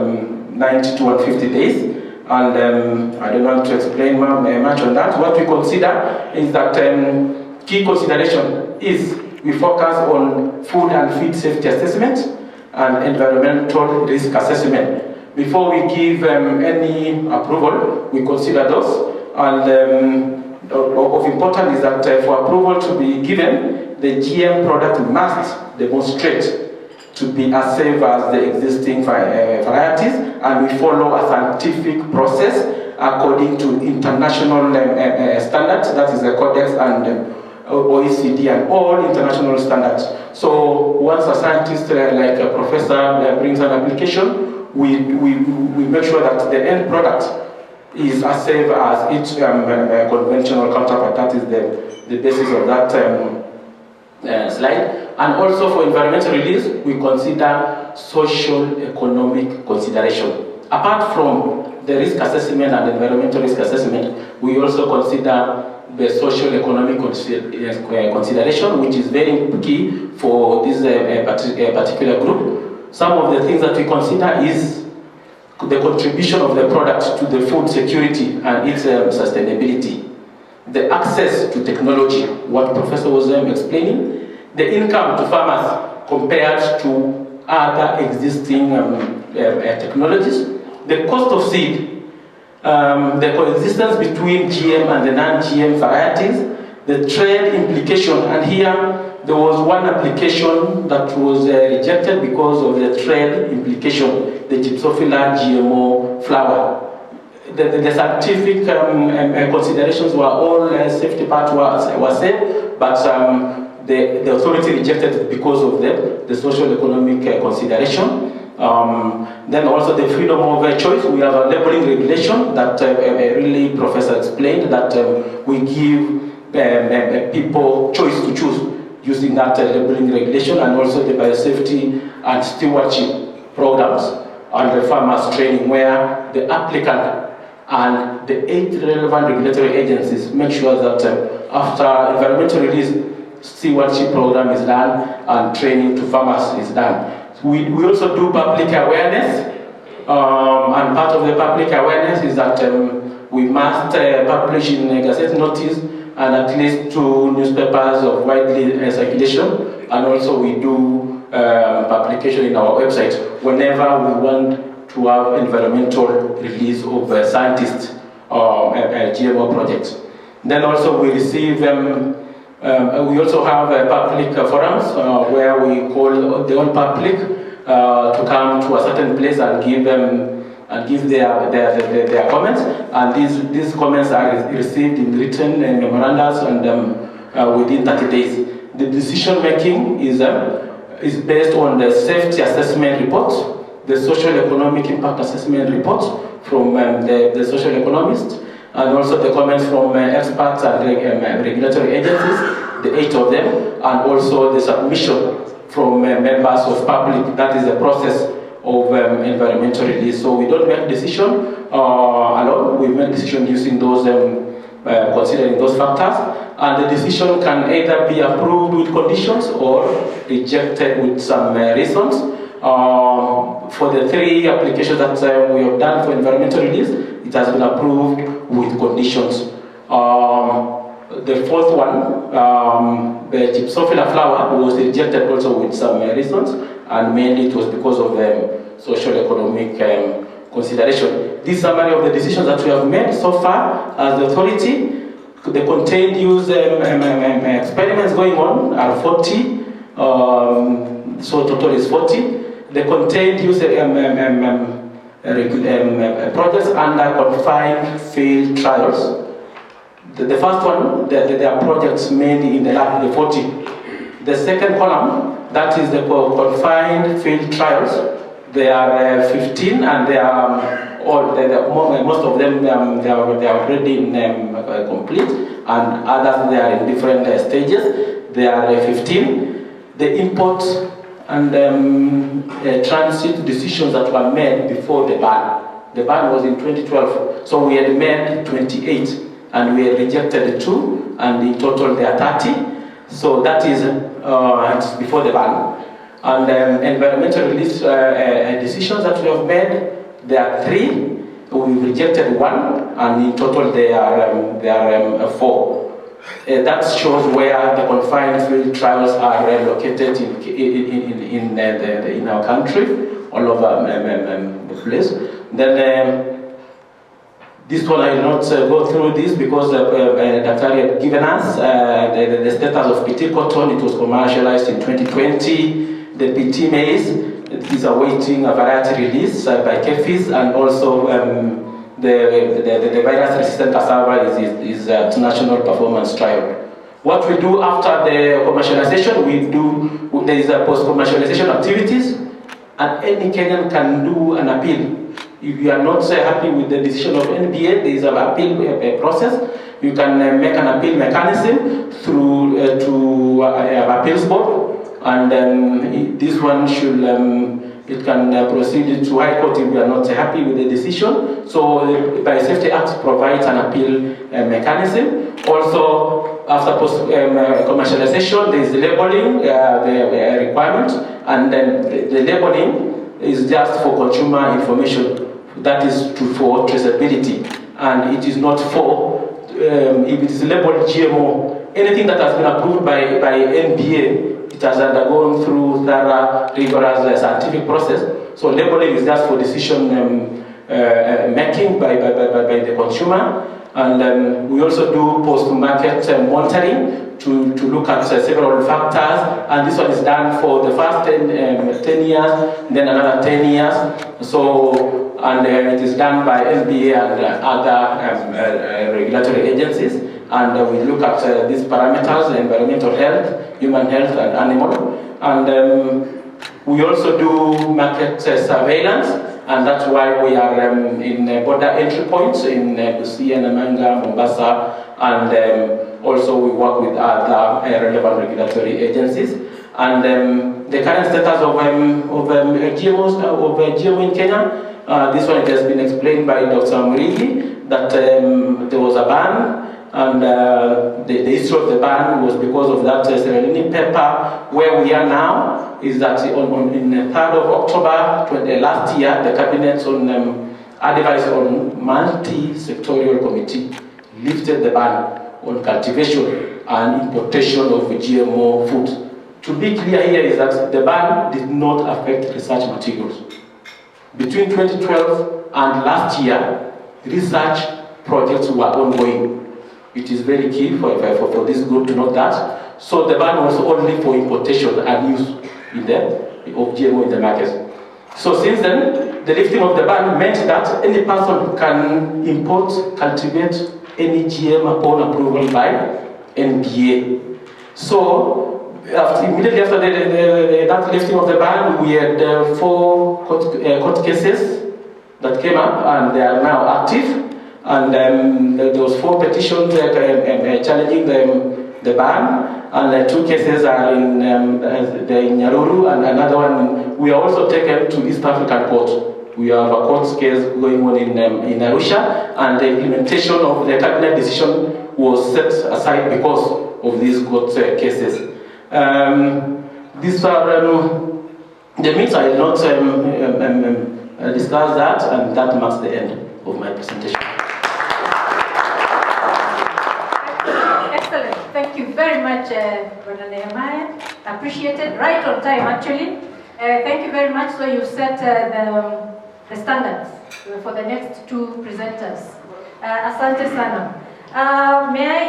90 to 150 days. And I don't want to explain much on that. What we consider is that key consideration is we focus on food and feed safety assessment and environmental risk assessment. Before we give any approval, we consider those. And of importance is that for approval to be given, the GM product must demonstrate to be as safe as the existing varieties, and we follow a scientific process according to international standards, that is the Codex and OECD and all international standards. So once a scientist like a professor brings an application, we make sure that the end product is as safe as each conventional counterpart. That is the basis of that slide. And also for environmental release, we consider social economic consideration. Apart from the risk assessment and environmental risk assessment, we also consider the social economic consideration, which is very key for this particular group. Some of the things that we consider is the contribution of the product to the food security and its sustainability, the access to technology, what Professor was explaining, the income to farmers compared to other existing technologies, the cost of seed, the coexistence between GM and the non-GM varieties, the trade implication, and here there was one application that was rejected because of the trade implication, the Gypsophila GMO flower. The scientific considerations were all safety part was safe, but the authority rejected it because of the social economic consideration. Then also the freedom of choice. We have a labeling regulation that really Professor explained that we give people choice to choose using that labeling regulation, and also the biosafety and stewardship programs and the farmers training, where the applicant and the 8 relevant regulatory agencies make sure that after environmental release, stewardship program is done and training to farmers is done. We also do public awareness, and part of the public awareness is that we must publish in a Gazette notice and at least 2 newspapers of widely circulation, and also we do publication in our website whenever we want to have environmental release of scientists or GMO projects. Then also we receive we also have public forums where we call the whole public to come to a certain place and give their comments, and these comments are received in written memorandums and within 30 days. The decision making is based on the safety assessment report, the social economic impact assessment report from the social economists, and also the comments from experts and regulatory agencies, the 8 of them, and also the submission from members of public. That is the process of environmental release. So we don't make decision alone, we make decision using those, considering those factors, and the decision can either be approved with conditions or rejected with some reasons. For the 3 applications that we have done for environmental release, it has been approved with conditions. The 4th one, the Gypsophila flower, was rejected also with some reasons, and mainly it was because of social economic consideration. This summary of the decisions that we have made so far as the authority. The contained use experiments going on are 40, so total is 40. The contained use projects under confined field trials. The first one, there are projects mainly in the lab, the 40. The second column, that is the confined field trials. There are 15, and they are all. Most of them they are already complete, and others they are in different stages. There are 15. The import and transit decisions that were made before the ban. The ban was in 2012, so we had made 28, and we had rejected 2, and in total there are 30. So that is before the ban. And environmental release decisions that we have made, there are 3. We rejected 1, and in total there are 4. That shows where the confined field trials are located in our country, all over the place. Then this one I will not go through this because Dr. had given us the status of PT cotton. It was commercialized in 2020. The PT maize is awaiting a variety release by KEFIS, and also the virus-resistant cassava is a national performance trial. What we do after the commercialization, there is a post-commercialization activities, and any Kenyan can do an appeal. If you are not happy with the decision of NBA, there is an appeal process. You can make an appeal mechanism through to appeals board, and this one should it can proceed to High Court if you are not happy with the decision. So the Biosafety Act provides an appeal mechanism. Also, after post-commercialization, there is labeling, the requirement, and then the labeling is just for consumer information. That is for traceability, and it is not for, if it is labeled GMO, anything that has been approved by NBA, it has undergone through thorough, rigorous scientific process. So labeling is just for decision making by the consumer. And we also do post-market monitoring to look at several factors. And this one is done for the first 10 years, then another 10 years. So, and it is done by NBA and other regulatory agencies. And we look at these parameters: environmental health, human health, and animal. And we also do market surveillance, and that's why we are in border entry points in Busia, Namanga, Mombasa, and also we work with other relevant regulatory agencies. And the current status of GMOs, of GMO in Kenya, this one has been explained by Dr. Murigi, that there was a ban. And the issue of the ban was because of that Serelini paper. Where we are now is that in the 3rd of October last year, the Cabinet advice on multi-sectorial committee lifted the ban on cultivation and importation of GMO food. To be clear here is that the ban did not affect research materials. Between 2012 and last year, research projects were ongoing. It is very key for this group to know that. So the ban was only for importation and use of GMO in the market. So since then, the lifting of the ban meant that any person can import, cultivate any GM upon approval by NBA. So immediately after that lifting of the ban, we had 4 court cases that came up, and they are now active. And there was 4 petitions challenging the ban, and 2 cases are in Nyaruru, and another one we are also taken to East African Court. We have a court case going on in Arusha, and the implementation of the cabinet decision was set aside because of these court cases. These are the means. I will not discuss that, and that marks the end of my presentation. Thank you very much, Brother Nehemiah. Appreciated, right on time actually. Thank you very much. So you set the standards for the next 2 presenters. Asante sana. May I